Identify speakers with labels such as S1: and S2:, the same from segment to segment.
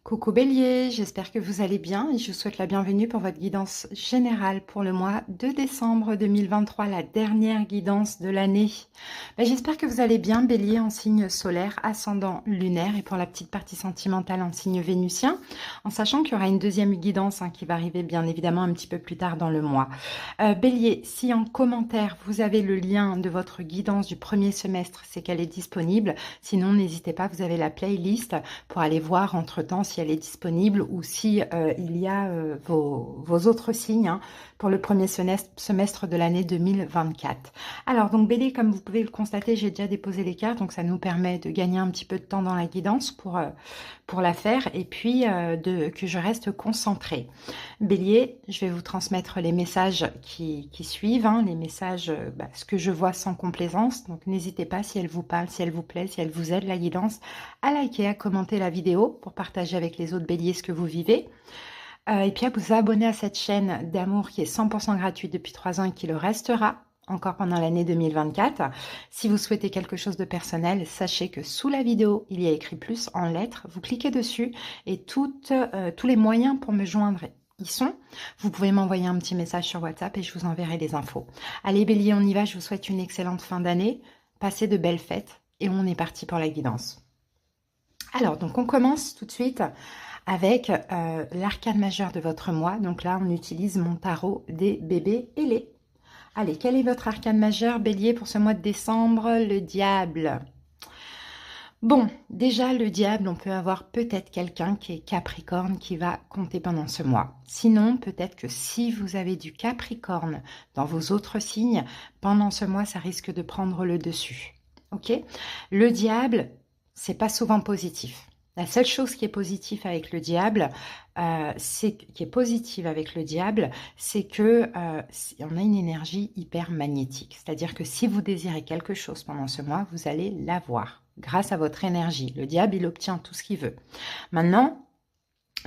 S1: Coucou Bélier, j'espère que vous allez bien et je vous souhaite la bienvenue pour votre guidance générale pour le mois de décembre 2023, la dernière guidance de l'année. J'espère que vous allez bien Bélier en signe solaire, ascendant lunaire et pour la petite partie sentimentale en signe vénusien, en sachant qu'il y aura une deuxième guidance qui va arriver bien évidemment un petit peu plus tard dans le mois. Bélier, si en commentaire vous avez le lien de votre guidance du premier semestre, c'est qu'elle est disponible. Sinon, n'hésitez pas, vous avez la playlist pour aller voir entre-temps si elle est disponible ou si il y a vos autres signes pour le premier semestre de l'année 2024. Alors, donc Bélier, comme vous pouvez le constater, j'ai déjà déposé les cartes, donc ça nous permet de gagner un petit peu de temps dans la guidance pour la faire et puis que je reste concentrée. Bélier, je vais vous transmettre les messages qui suivent, les messages, ce que je vois sans complaisance. Donc n'hésitez pas, si elle vous parle, si elle vous plaît, si elle vous aide, la guidance, à liker, à commenter la vidéo pour partager avec les autres béliers ce que vous vivez. Et puis à vous abonner à cette chaîne d'amour qui est 100% gratuite depuis 3 ans et qui le restera encore pendant l'année 2024. Si vous souhaitez quelque chose de personnel, sachez que sous la vidéo, il y a écrit plus en lettres. Vous cliquez dessus et tous les moyens pour me joindre y sont. Vous pouvez m'envoyer un petit message sur WhatsApp et je vous enverrai les infos. Allez Bélier, on y va. Je vous souhaite une excellente fin d'année. Passez de belles fêtes et on est parti pour la guidance. Alors, donc on commence tout de suite avec l'arcane majeur de votre mois. Donc là, on utilise mon tarot des bébés ailés. Allez, quel est votre arcane majeur, Bélier, pour ce mois de décembre? Le diable. Bon, déjà, le diable, on peut avoir peut-être quelqu'un qui est Capricorne qui va compter pendant ce mois. Sinon, peut-être que si vous avez du Capricorne dans vos autres signes, pendant ce mois, ça risque de prendre le dessus. Ok? Le diable, c'est pas souvent positif. La seule chose qui est positive avec le diable, c'est que on a une énergie hyper magnétique. C'est-à-dire que si vous désirez quelque chose pendant ce mois, vous allez l'avoir grâce à votre énergie. Le diable, il obtient tout ce qu'il veut. Maintenant,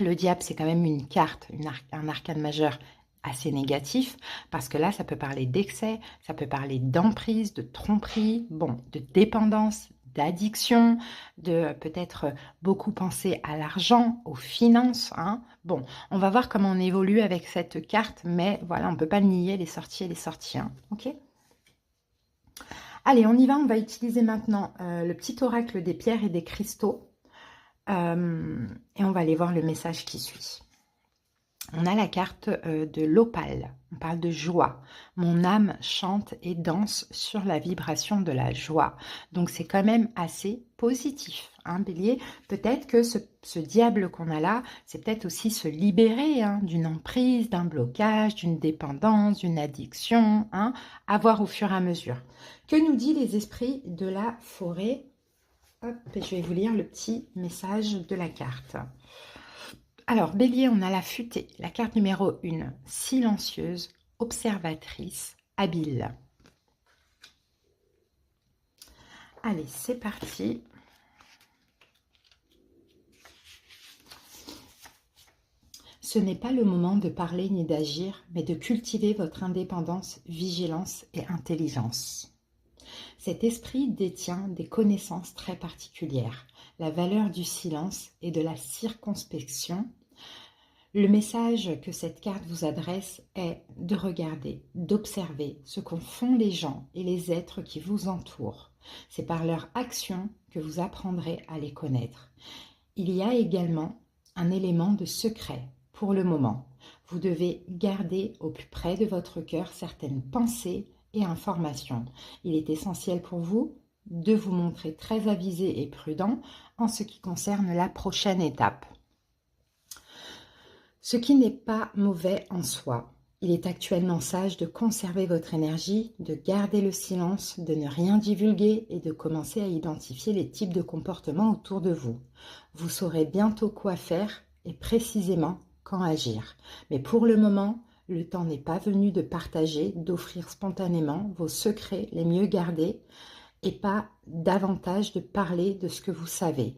S1: le diable, c'est quand même une carte, un arcane majeur assez négatif, parce que là, ça peut parler d'excès, ça peut parler d'emprise, de tromperie, de dépendance, d'addiction, de peut-être beaucoup penser à l'argent, aux finances. Bon, on va voir comment on évolue avec cette carte, mais voilà, on ne peut pas le nier, les sorties et les sorties. Ok ? Allez, on y va, on va utiliser maintenant le petit oracle des pierres et des cristaux, et on va aller voir le message qui suit. On a la carte de l'opale, on parle de joie. Mon âme chante et danse sur la vibration de la joie. Donc c'est quand même assez positif, Bélier. Peut-être que ce diable qu'on a là, c'est peut-être aussi se libérer d'une emprise, d'un blocage, d'une dépendance, d'une addiction, à voir au fur et à mesure. Que nous dit les esprits de la forêt? Hop, je vais vous lire le petit message de la carte. Alors, Bélier, on a la futée, la carte numéro 1, silencieuse, observatrice, habile. Allez, c'est parti. Ce n'est pas le moment de parler ni d'agir, mais de cultiver votre indépendance, vigilance et intelligence. Cet esprit détient des connaissances très particulières, la valeur du silence et de la circonspection. Le message que cette carte vous adresse est de regarder, d'observer ce qu'en font les gens et les êtres qui vous entourent. C'est par leur action que vous apprendrez à les connaître. Il y a également un élément de secret pour le moment. Vous devez garder au plus près de votre cœur certaines pensées et informations. Il est essentiel pour vous de vous montrer très avisé et prudent en ce qui concerne la prochaine étape. Ce qui n'est pas mauvais en soi. Il est actuellement sage de conserver votre énergie, de garder le silence, de ne rien divulguer et de commencer à identifier les types de comportements autour de vous. Vous saurez bientôt quoi faire et précisément quand agir. Mais pour le moment, le temps n'est pas venu de partager, d'offrir spontanément vos secrets les mieux gardés et pas davantage de parler de ce que vous savez.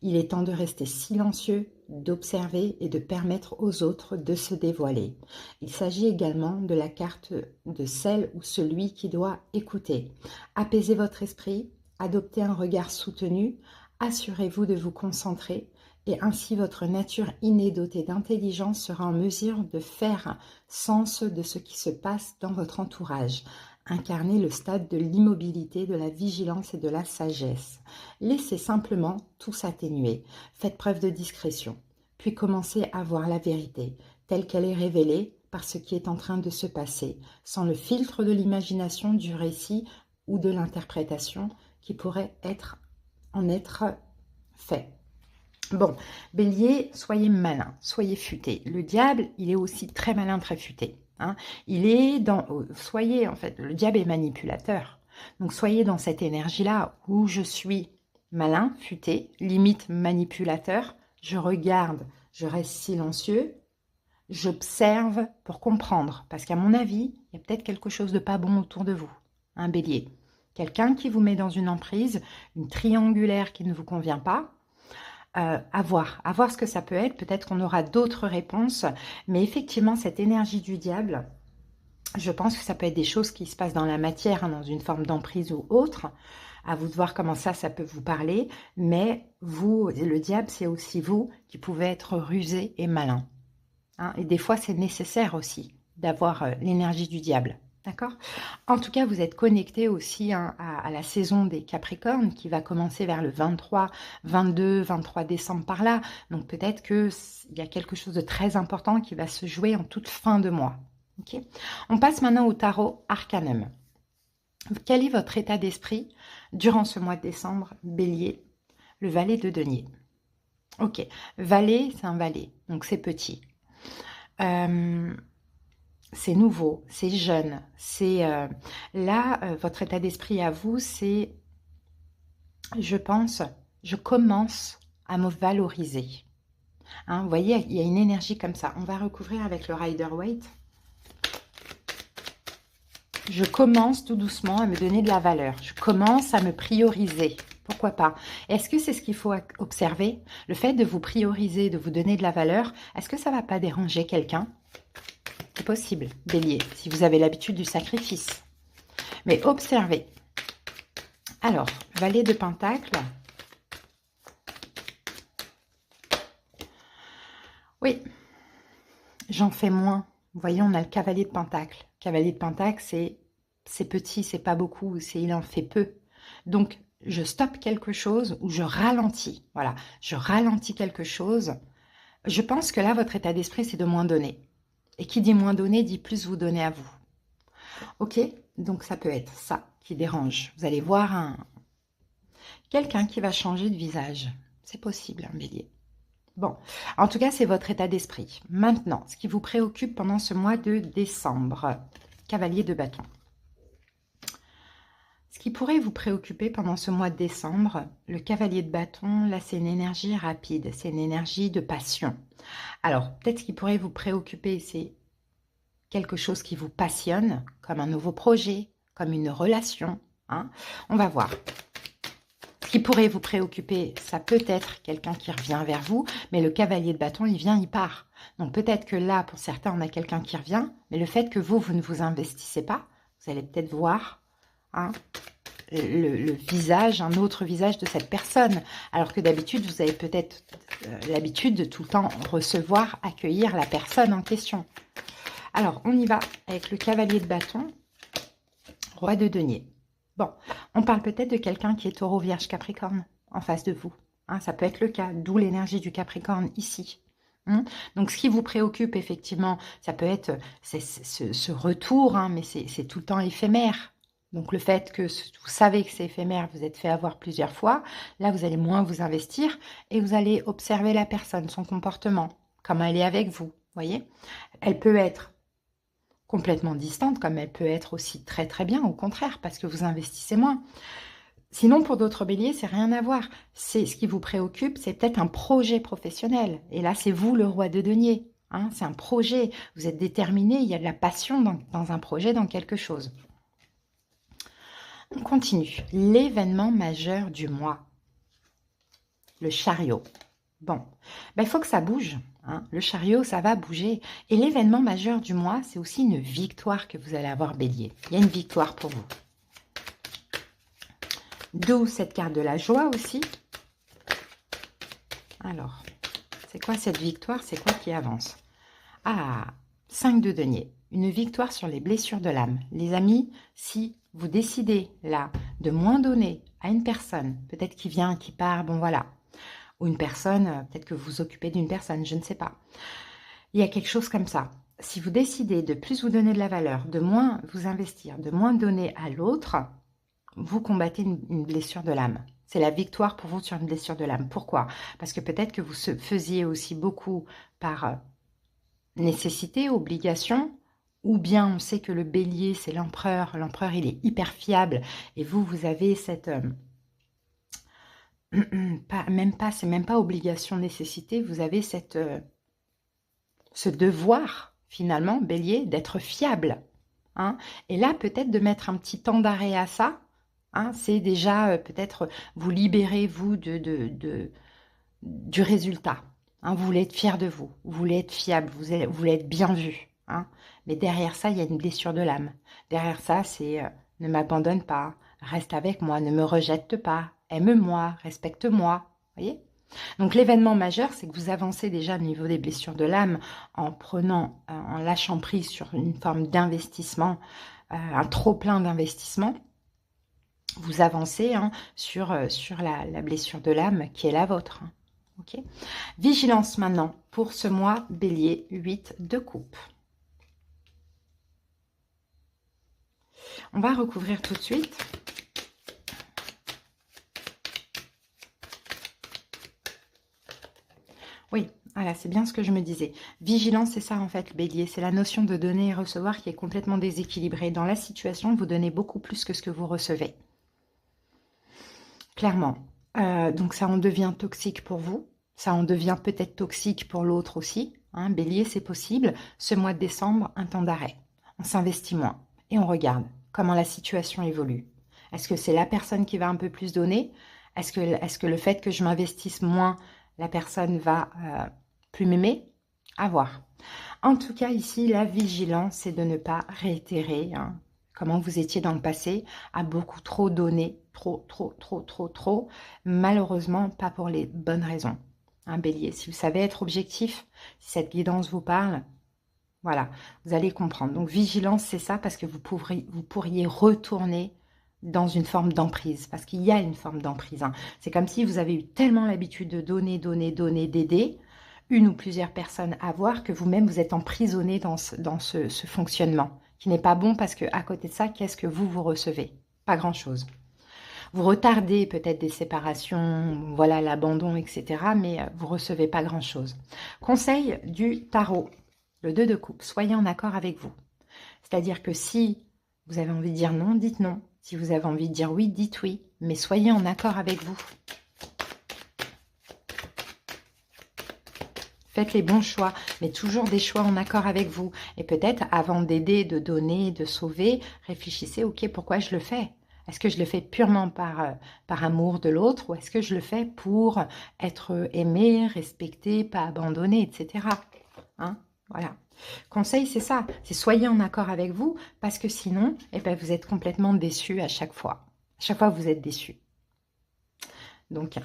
S1: Il est temps de rester silencieux, d'observer et de permettre aux autres de se dévoiler. Il s'agit également de la carte de celle ou celui qui doit écouter. Apaisez votre esprit, adoptez un regard soutenu, assurez-vous de vous concentrer Et ainsi, votre nature innée dotée d'intelligence sera en mesure de faire sens de ce qui se passe dans votre entourage. Incarnez le stade de l'immobilité, de la vigilance et de la sagesse. Laissez simplement tout s'atténuer. Faites preuve de discrétion. Puis commencez à voir la vérité, telle qu'elle est révélée par ce qui est en train de se passer, sans le filtre de l'imagination, du récit ou de l'interprétation qui pourrait en être fait. Bon, Bélier, soyez malin, soyez futé. Le diable, il est aussi très malin, très futé. Hein. Il est soyez, en fait, le diable est manipulateur. Donc, soyez dans cette énergie-là où je suis malin, futé, limite manipulateur. Je regarde, je reste silencieux, j'observe pour comprendre. Parce qu'à mon avis, il y a peut-être quelque chose de pas bon autour de vous. Un Bélier. Quelqu'un qui vous met dans une emprise, une triangulaire qui ne vous convient pas. À voir ce que ça peut être. Peut-être qu'on aura d'autres réponses. Mais effectivement, cette énergie du diable, je pense que ça peut être des choses qui se passent dans la matière, hein, dans une forme d'emprise ou autre. À vous de voir comment ça peut vous parler. Mais vous, le diable, c'est aussi vous qui pouvez être rusé et malin. Hein, et des fois, c'est nécessaire aussi d'avoir l'énergie du diable. D'accord? En tout cas, vous êtes connecté aussi hein, à la saison des Capricornes qui va commencer vers le 23, 22, 23 décembre par là. Donc peut-être qu'il y a quelque chose de très important qui va se jouer en toute fin de mois. Okay? On passe maintenant au tarot Arcanum. Quel est votre état d'esprit durant ce mois de décembre, Bélier? Le valet de denier. Ok, valet, c'est un valet, donc c'est petit. C'est nouveau, c'est jeune, c'est votre état d'esprit à vous, c'est, je pense, je commence à me valoriser. Hein, vous voyez, il y a une énergie comme ça. On va recouvrir avec le Rider-Waite. Je commence tout doucement à me donner de la valeur. Je commence à me prioriser. Pourquoi pas? Est-ce que c'est ce qu'il faut observer? Le fait de vous prioriser, de vous donner de la valeur, est-ce que ça ne va pas déranger quelqu'un? C'est possible, Bélier, si vous avez l'habitude du sacrifice. Mais observez. Alors, valet de Pentacle. Oui, j'en fais moins. Vous voyez, on a le cavalier de Pentacle. Cavalier de Pentacle, c'est petit, c'est pas beaucoup, il en fait peu. Donc, je stoppe quelque chose ou je ralentis. Voilà, je ralentis quelque chose. Je pense que là, votre état d'esprit, c'est de moins donner. Et qui dit moins donner, dit plus vous donner à vous. Ok? Donc, ça peut être ça qui dérange. Vous allez voir quelqu'un qui va changer de visage. C'est possible, un Bélier. Bon, en tout cas, c'est votre état d'esprit. Maintenant, ce qui vous préoccupe pendant ce mois de décembre. Cavalier de bâton. Ce qui pourrait vous préoccuper pendant ce mois de décembre, le cavalier de bâton, là, c'est une énergie rapide. C'est une énergie de passion. Alors, peut-être ce qui pourrait vous préoccuper, c'est quelque chose qui vous passionne, comme un nouveau projet, comme une relation. Hein. On va voir. Ce qui pourrait vous préoccuper, ça peut être quelqu'un qui revient vers vous, mais le cavalier de bâton, il vient, il part. Donc peut-être que là, pour certains, on a quelqu'un qui revient, mais le fait que vous ne vous investissez pas, vous allez peut-être voir hein, le visage, un autre visage de cette personne. Alors que d'habitude, vous avez peut-être l'habitude de tout le temps recevoir, accueillir la personne en question. Alors, on y va avec le cavalier de bâton, roi de denier. Bon, on parle peut-être de quelqu'un qui est taureau, vierge, capricorne en face de vous. Hein, ça peut être le cas, d'où l'énergie du capricorne ici. Donc, ce qui vous préoccupe, effectivement, ça peut être ce retour, hein, mais c'est tout le temps éphémère. Donc, le fait que vous savez que c'est éphémère, vous êtes fait avoir plusieurs fois, là, vous allez moins vous investir et vous allez observer la personne, son comportement, comment elle est avec vous, voyez. Elle peut être complètement distante, comme elle peut être aussi très très bien, au contraire, parce que vous investissez moins. Sinon, pour d'autres béliers, c'est rien à voir. C'est ce qui vous préoccupe, c'est peut-être un projet professionnel. Et là, c'est vous le roi de denier. Hein, c'est un projet. Vous êtes déterminé, il y a de la passion dans un projet, dans quelque chose. On continue. L'événement majeur du mois. Le chariot. Bon, ben, il faut que ça bouge. Hein. Le chariot, ça va bouger. Et l'événement majeur du mois, c'est aussi une victoire que vous allez avoir, Bélier. Il y a une victoire pour vous. D'où cette carte de la joie aussi. Alors, C'est quoi cette victoire? C'est quoi qui avance? Ah, 5 de denier. Une victoire sur les blessures de l'âme. Les amis, si vous décidez là de moins donner à une personne, peut-être qui vient, qui part, bon voilà, ou une personne, peut-être que vous vous occupez d'une personne, je ne sais pas. Il y a quelque chose comme ça. Si vous décidez de plus vous donner de la valeur, de moins vous investir, de moins donner à l'autre, vous combattez une blessure de l'âme. C'est la victoire pour vous sur une blessure de l'âme. Pourquoi? Parce que peut-être que vous faisiez aussi beaucoup par nécessité, obligation, ou bien on sait que le bélier, c'est l'empereur. L'empereur, il est hyper fiable. Et vous, vous avez cette... c'est même pas obligation, nécessité. Vous avez cette, ce devoir, finalement, bélier, d'être fiable. Hein. Et là, peut-être de mettre un petit temps d'arrêt à ça. Hein, c'est déjà peut-être vous libérer, vous, du résultat. Hein, vous voulez être fier de vous. Vous voulez être fiable. Vous voulez être bien vu. Hein. Mais derrière ça, il y a une blessure de l'âme. Derrière ça, c'est ne m'abandonne pas, reste avec moi, ne me rejette pas, aime-moi, respecte-moi. Voyez? Donc l'événement majeur, c'est que vous avancez déjà au niveau des blessures de l'âme en prenant, en lâchant prise sur une forme d'investissement, un trop-plein d'investissement. Vous avancez hein, sur la blessure de l'âme qui est la vôtre. Hein. Okay. Vigilance maintenant pour ce mois bélier, 8 de coupe. On va recouvrir tout de suite. Oui, voilà, c'est bien ce que je me disais. Vigilance, c'est ça en fait, le bélier. C'est la notion de donner et recevoir qui est complètement déséquilibrée. Dans la situation, vous donnez beaucoup plus que ce que vous recevez. Clairement. Donc ça en devient toxique pour vous. Ça en devient peut-être toxique pour l'autre aussi. Hein, bélier, c'est possible. Ce mois de décembre, un temps d'arrêt. On s'investit moins. Et on regarde comment la situation évolue. Est-ce que c'est la personne qui va un peu plus donner? Est-ce que le fait que je m'investisse moins, la personne va plus m'aimer? À voir. En tout cas, ici, la vigilance, c'est de ne pas réitérer hein, comment vous étiez dans le passé, à beaucoup trop donner, trop. Malheureusement, pas pour les bonnes raisons. Un bélier, si vous savez être objectif, si cette guidance vous parle, voilà, vous allez comprendre. Donc, vigilance, c'est ça, parce que vous pourriez retourner dans une forme d'emprise, parce qu'il y a une forme d'emprise. Hein. C'est comme si vous avez eu tellement l'habitude de donner, d'aider, une ou plusieurs personnes à voir, que vous-même, vous êtes emprisonné dans ce fonctionnement, qui n'est pas bon, parce qu'à côté de ça, qu'est-ce que vous recevez? Pas grand-chose. Vous retardez peut-être des séparations, voilà, l'abandon, etc., mais vous recevez pas grand-chose. Conseil du tarot, le 2 de coupe, soyez en accord avec vous. C'est-à-dire que si vous avez envie de dire non, dites non. Si vous avez envie de dire oui, dites oui. Mais soyez en accord avec vous. Faites les bons choix, mais toujours des choix en accord avec vous. Et peut-être, avant d'aider, de donner, de sauver, réfléchissez, ok, pourquoi je le fais? Est-ce que je le fais purement par amour de l'autre ou est-ce que je le fais pour être aimé, respecté, pas abandonné, etc. Hein? Voilà. Conseil, c'est ça. C'est soyez en accord avec vous parce que sinon, eh ben, vous êtes complètement déçu à chaque fois. À chaque fois, vous êtes déçu. Donc,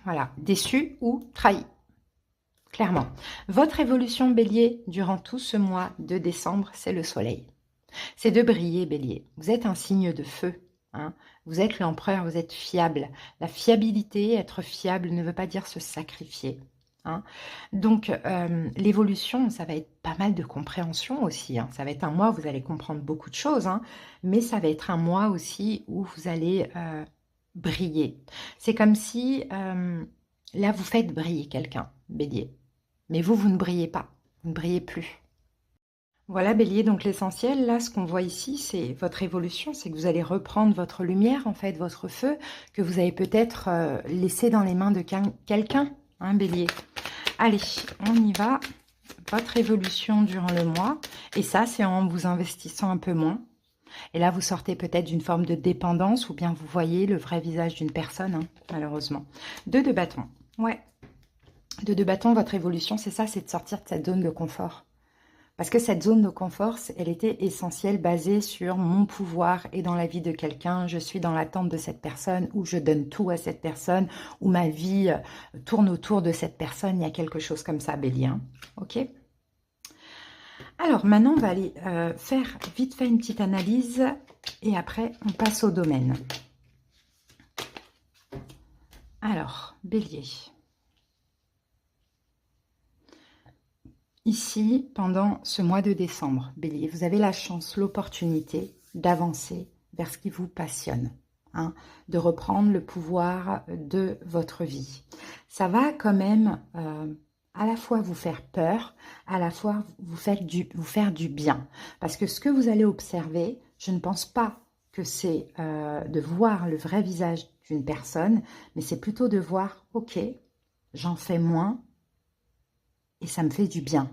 S1: voilà, déçu ou trahi. Clairement. Votre évolution bélier durant tout ce mois de décembre, c'est le soleil. C'est de briller, bélier. Vous êtes un signe de feu. Hein. Vous êtes l'empereur, vous êtes fiable. La fiabilité, être fiable, ne veut pas dire se sacrifier. Hein. Donc, l'évolution, ça va être pas mal de compréhension aussi. Hein. Ça va être un mois où vous allez comprendre beaucoup de choses. Hein, mais ça va être un mois aussi où vous allez briller. C'est comme si, là, vous faites briller quelqu'un, bélier. Mais vous ne brillez pas. Vous ne brillez plus. Voilà, bélier, donc l'essentiel, là, ce qu'on voit ici, c'est votre évolution, c'est que vous allez reprendre votre lumière, en fait, votre feu, que vous avez peut-être laissé dans les mains de quelqu'un, hein, bélier. Allez, on y va. Votre évolution durant le mois, et ça, c'est en vous investissant un peu moins. Et là, vous sortez peut-être d'une forme de dépendance, ou bien vous voyez le vrai visage d'une personne, hein, malheureusement. 2 de bâton, ouais. 2 de bâton, votre évolution, c'est ça, c'est de sortir de cette zone de confort. Parce que cette zone de confort, elle était essentielle, basée sur mon pouvoir et dans la vie de quelqu'un. Je suis dans l'attente de cette personne, ou je donne tout à cette personne, ou ma vie tourne autour de cette personne. Il y a quelque chose comme ça, Bélier. Hein. Ok. Alors maintenant, on va aller faire vite fait une petite analyse et après, on passe au domaine. Alors, Bélier. Ici, pendant ce mois de décembre, Bélier, vous avez la chance, l'opportunité d'avancer vers ce qui vous passionne, hein, de reprendre le pouvoir de votre vie. Ça va quand même à la fois vous faire peur, à la fois vous faire du bien. Parce que ce que vous allez observer, je ne pense pas que c'est de voir le vrai visage d'une personne, mais c'est plutôt de voir, ok, j'en fais moins, et ça me fait du bien.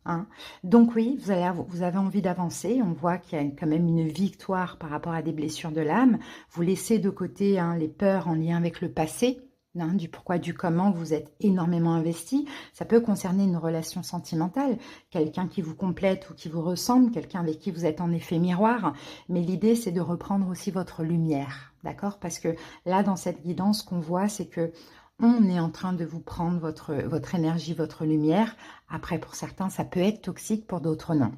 S1: Hein. Donc oui, vous avez envie d'avancer. On voit qu'il y a quand même une victoire par rapport à des blessures de l'âme. Vous laissez de côté les peurs en lien avec le passé, du pourquoi, du comment. Vous êtes énormément investi. Ça peut concerner une relation sentimentale, quelqu'un qui vous complète ou qui vous ressemble, quelqu'un avec qui vous êtes en effet miroir. Mais l'idée, c'est de reprendre aussi votre lumière, d'accord? Parce que là, dans cette guidance, ce qu'on voit, c'est que on est en train de vous prendre votre énergie, votre lumière. Après, pour certains, ça peut être toxique, pour d'autres, non.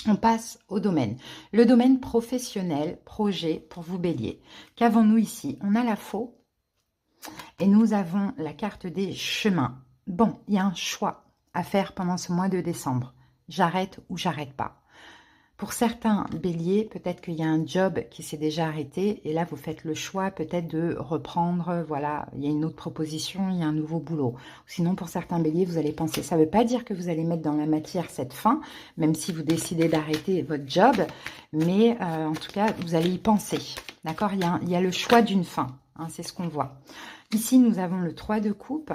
S1: On passe au domaine. Le domaine professionnel, projet pour vous, Bélier. Qu'avons-nous ici? On a la faux et nous avons la carte des chemins. Bon, il y a un choix à faire pendant ce mois de décembre. J'arrête ou j'arrête pas. Pour certains béliers, peut-être qu'il y a un job qui s'est déjà arrêté et là, vous faites le choix peut-être de reprendre, voilà, il y a une autre proposition, il y a un nouveau boulot. Sinon, pour certains béliers, vous allez penser, ça ne veut pas dire que vous allez mettre dans la matière cette fin, même si vous décidez d'arrêter votre job, mais en tout cas, vous allez y penser, d'accord? Il y a le choix d'une fin, hein, c'est ce qu'on voit. Ici, nous avons le 3 de coupe.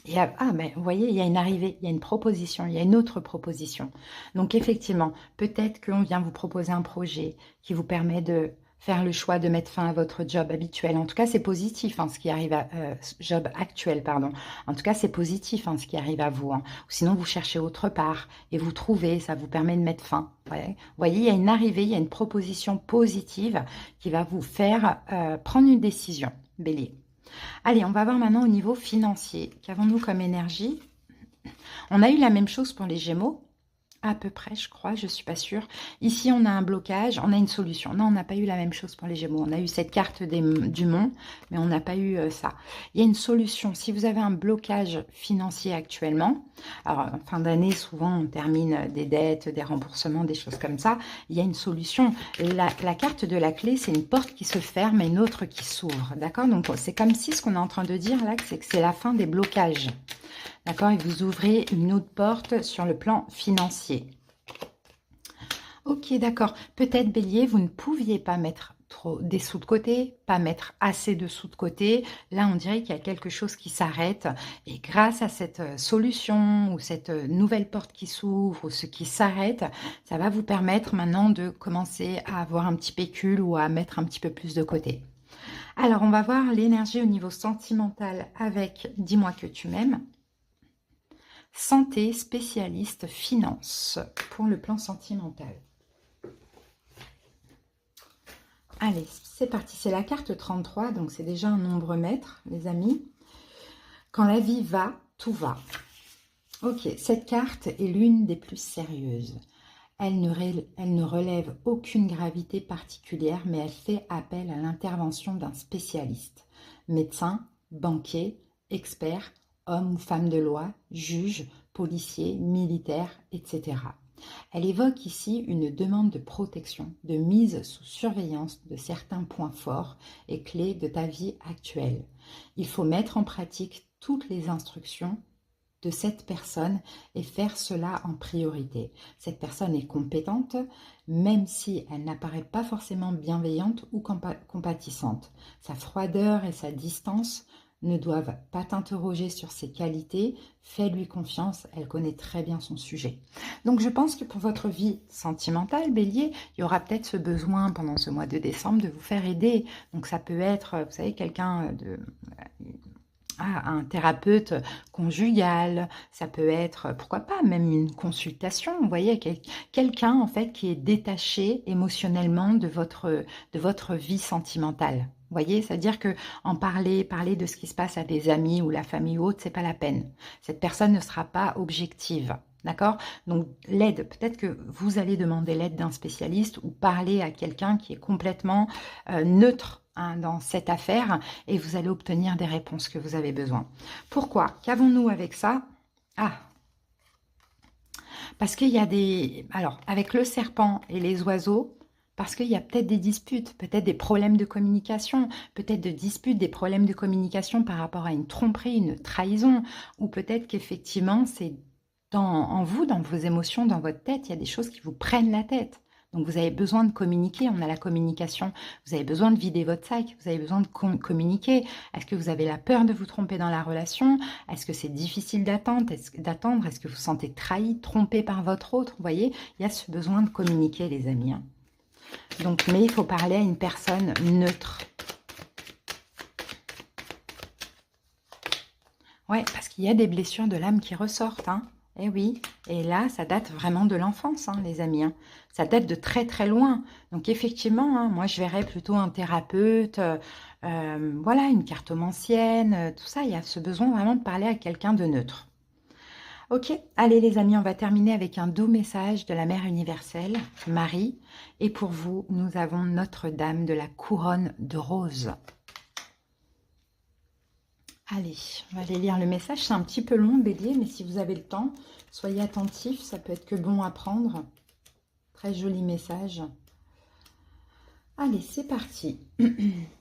S1: Et mais vous voyez, il y a une arrivée, il y a une proposition, il y a une autre proposition. Donc effectivement, peut-être qu'on vient vous proposer un projet qui vous permet de faire le choix de mettre fin à votre job habituel. En tout cas, c'est positif, ce qui arrive à job actuel, pardon. En tout cas, c'est positif, ce qui arrive à vous. Ou sinon, vous cherchez autre part et vous trouvez, ça vous permet de mettre fin. Ouais. Vous voyez, il y a une arrivée, il y a une proposition positive qui va vous faire prendre une décision, Bélier. Allez, on va voir maintenant au niveau financier. Qu'avons-nous comme énergie? On a eu la même chose pour les Gémeaux, à peu près, je crois, je ne suis pas sûre. Ici, on a un blocage, on a une solution. Non, on n'a pas eu la même chose pour les Gémeaux. On a eu cette carte du Mont, mais on n'a pas eu ça. Il y a une solution. Si vous avez un blocage financier actuellement, alors en fin d'année, souvent, on termine des dettes, des remboursements, des choses comme ça. Il y a une solution. La carte de la clé, c'est une porte qui se ferme et une autre qui s'ouvre. D'accord? Donc, c'est comme si ce qu'on est en train de dire là, c'est que c'est la fin des blocages. D'accord? Et vous ouvrez une autre porte sur le plan financier. Ok, d'accord. Peut-être, Bélier, vous ne pouviez pas mettre trop des sous de côté, pas mettre assez de sous de côté. Là, on dirait qu'il y a quelque chose qui s'arrête. Et grâce à cette solution ou cette nouvelle porte qui s'ouvre ou ce qui s'arrête, ça va vous permettre maintenant de commencer à avoir un petit pécule ou à mettre un petit peu plus de côté. Alors, on va voir l'énergie au niveau sentimental avec « Dis-moi que tu m'aimes ». Santé, spécialiste, finance, pour le plan sentimental. Allez, c'est parti. C'est la carte 33, donc c'est déjà un nombre maître, les amis. Quand la vie va, tout va. Ok, cette carte est l'une des plus sérieuses. Elle ne relève aucune gravité particulière, mais elle fait appel à l'intervention d'un spécialiste. Médecin, banquier, expert, homme ou femme de loi, juge, policier, militaire, etc. Elle évoque ici une demande de protection, de mise sous surveillance de certains points forts et clés de ta vie actuelle. Il faut mettre en pratique toutes les instructions de cette personne et faire cela en priorité. Cette personne est compétente, même si elle n'apparaît pas forcément bienveillante ou compatissante. Sa froideur et sa distance ne doivent pas t'interroger sur ses qualités. Fais-lui confiance, elle connaît très bien son sujet. Donc je pense que pour votre vie sentimentale, Bélier, il y aura peut-être ce besoin pendant ce mois de décembre de vous faire aider. Donc ça peut être, vous savez, quelqu'un un thérapeute conjugal, ça peut être, pourquoi pas, même une consultation, vous voyez, quelqu'un en fait qui est détaché émotionnellement de votre vie sentimentale. Vous voyez, c'est-à-dire que en parler de ce qui se passe à des amis ou la famille ou autre, c'est pas la peine. Cette personne ne sera pas objective. D'accord? Donc l'aide, peut-être que vous allez demander l'aide d'un spécialiste ou parler à quelqu'un qui est complètement neutre hein, dans cette affaire et vous allez obtenir des réponses que vous avez besoin. Pourquoi? Qu'avons-nous avec ça? Ah, parce qu'il y a des... Alors, avec le serpent et les oiseaux, parce qu'il y a peut-être des disputes, peut-être des problèmes de communication, peut-être de disputes, des problèmes de communication par rapport à une tromperie, une trahison, ou peut-être qu'effectivement, c'est en vous, dans vos émotions, dans votre tête, il y a des choses qui vous prennent la tête. Donc, vous avez besoin de communiquer, on a la communication. Vous avez besoin de vider votre sac, vous avez besoin de communiquer. Est-ce que vous avez la peur de vous tromper dans la relation? Est-ce que c'est difficile d'attendre? Est-ce que vous vous sentez trahi, trompé par votre autre? Vous voyez, il y a ce besoin de communiquer, les amis. Hein. Donc, mais il faut parler à une personne neutre. Ouais, parce qu'il y a des blessures de l'âme qui ressortent. Hein. Eh oui, et là, ça date vraiment de l'enfance, hein, les amis. Hein. Ça date de très très loin. Donc effectivement, hein, moi je verrais plutôt un thérapeute, voilà, une cartomancienne, tout ça. Il y a ce besoin vraiment de parler à quelqu'un de neutre. Ok, allez les amis, on va terminer avec un doux message de la Mère universelle, Marie. Et pour vous, nous avons Notre-Dame de la couronne de rose. Allez, on va aller lire le message. C'est un petit peu long, Bélier, mais si vous avez le temps, soyez attentifs, ça peut être que bon à prendre. Très joli message. Allez, c'est parti.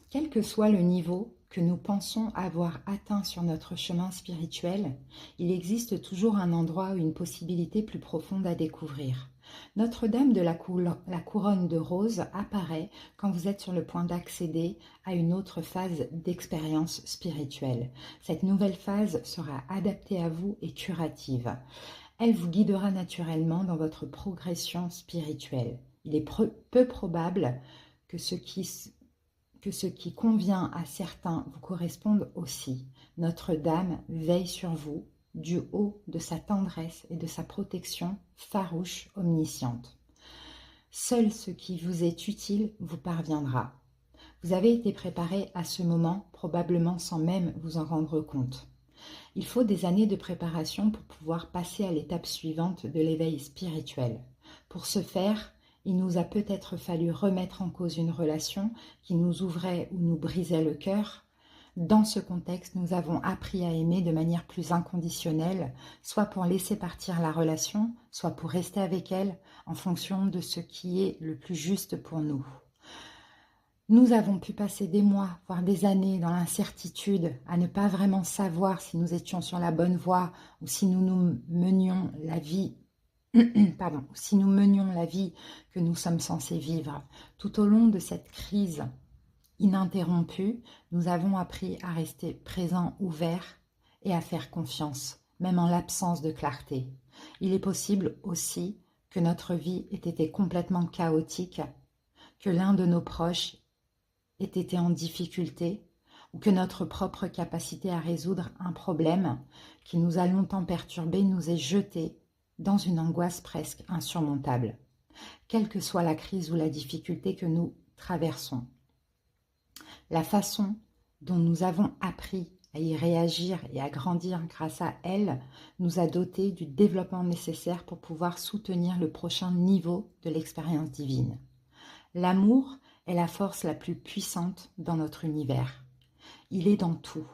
S1: Quel que soit le niveau que nous pensons avoir atteint sur notre chemin spirituel, il existe toujours un endroit ou une possibilité plus profonde à découvrir. Notre-Dame de la couronne de rose apparaît quand vous êtes sur le point d'accéder à une autre phase d'expérience spirituelle. Cette nouvelle phase sera adaptée à vous et curative. Elle vous guidera naturellement dans votre progression spirituelle. Il est peu probable que ce qui convient à certains vous corresponde aussi. Notre-Dame veille sur vous du haut de sa tendresse et de sa protection farouche, omnisciente. Seul ce qui vous est utile vous parviendra. Vous avez été préparé à ce moment, probablement sans même vous en rendre compte. Il faut des années de préparation pour pouvoir passer à l'étape suivante de l'éveil spirituel. Pour ce faire, il nous a peut-être fallu remettre en cause une relation qui nous ouvrait ou nous brisait le cœur. Dans ce contexte, nous avons appris à aimer de manière plus inconditionnelle, soit pour laisser partir la relation, soit pour rester avec elle, en fonction de ce qui est le plus juste pour nous. Nous avons pu passer des mois, voire des années dans l'incertitude, à ne pas vraiment savoir si nous étions sur la bonne voie ou si nous menions la vie si nous menions la vie que nous sommes censés vivre. Tout au long de cette crise ininterrompue, nous avons appris à rester présents, ouverts et à faire confiance, même en l'absence de clarté. Il est possible aussi que notre vie ait été complètement chaotique, que l'un de nos proches ait été en difficulté, ou que notre propre capacité à résoudre un problème qui nous a longtemps perturbés nous ait jetés dans une angoisse presque insurmontable, quelle que soit la crise ou la difficulté que nous traversons. La façon dont nous avons appris à y réagir et à grandir grâce à elle nous a dotés du développement nécessaire pour pouvoir soutenir le prochain niveau de l'expérience divine. L'amour est la force la plus puissante dans notre univers. Il est dans tout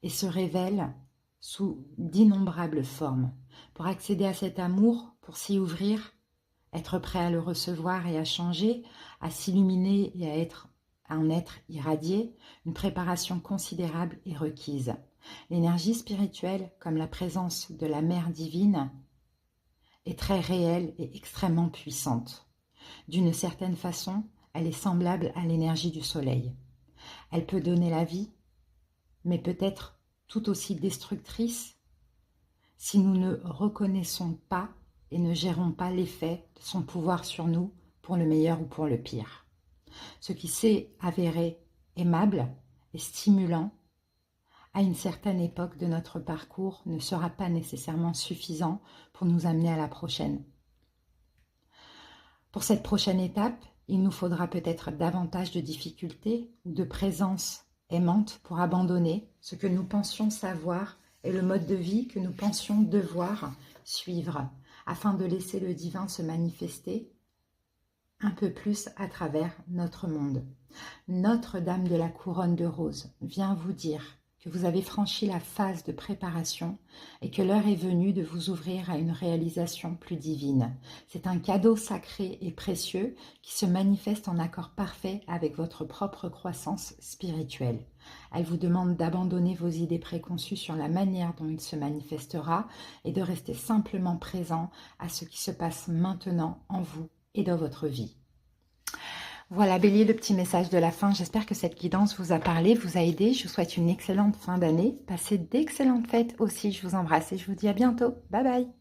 S1: et se révèle sous d'innombrables formes. Pour accéder à cet amour, pour s'y ouvrir, être prêt à le recevoir et à changer, à s'illuminer et à en être irradié, une préparation considérable est requise. L'énergie spirituelle, comme la présence de la Mère divine, est très réelle et extrêmement puissante. D'une certaine façon, elle est semblable à l'énergie du soleil. Elle peut donner la vie, mais peut être tout aussi destructrice si nous ne reconnaissons pas et ne gérons pas l'effet de son pouvoir sur nous pour le meilleur ou pour le pire. Ce qui s'est avéré aimable et stimulant à une certaine époque de notre parcours ne sera pas nécessairement suffisant pour nous amener à la prochaine. Pour cette prochaine étape, il nous faudra peut-être davantage de difficultés ou de présence aimante pour abandonner ce que nous pensions savoir et le mode de vie que nous pensions devoir suivre, afin de laisser le divin se manifester un peu plus à travers notre monde. Notre-Dame de la Couronne de Rose vient vous dire que vous avez franchi la phase de préparation et que l'heure est venue de vous ouvrir à une réalisation plus divine. C'est un cadeau sacré et précieux qui se manifeste en accord parfait avec votre propre croissance spirituelle. Elle vous demande d'abandonner vos idées préconçues sur la manière dont il se manifestera et de rester simplement présent à ce qui se passe maintenant en vous et dans votre vie. Voilà, Bélier, le petit message de la fin. J'espère que cette guidance vous a parlé, vous a aidé. Je vous souhaite une excellente fin d'année. Passez d'excellentes fêtes aussi. Je vous embrasse et je vous dis à bientôt. Bye bye.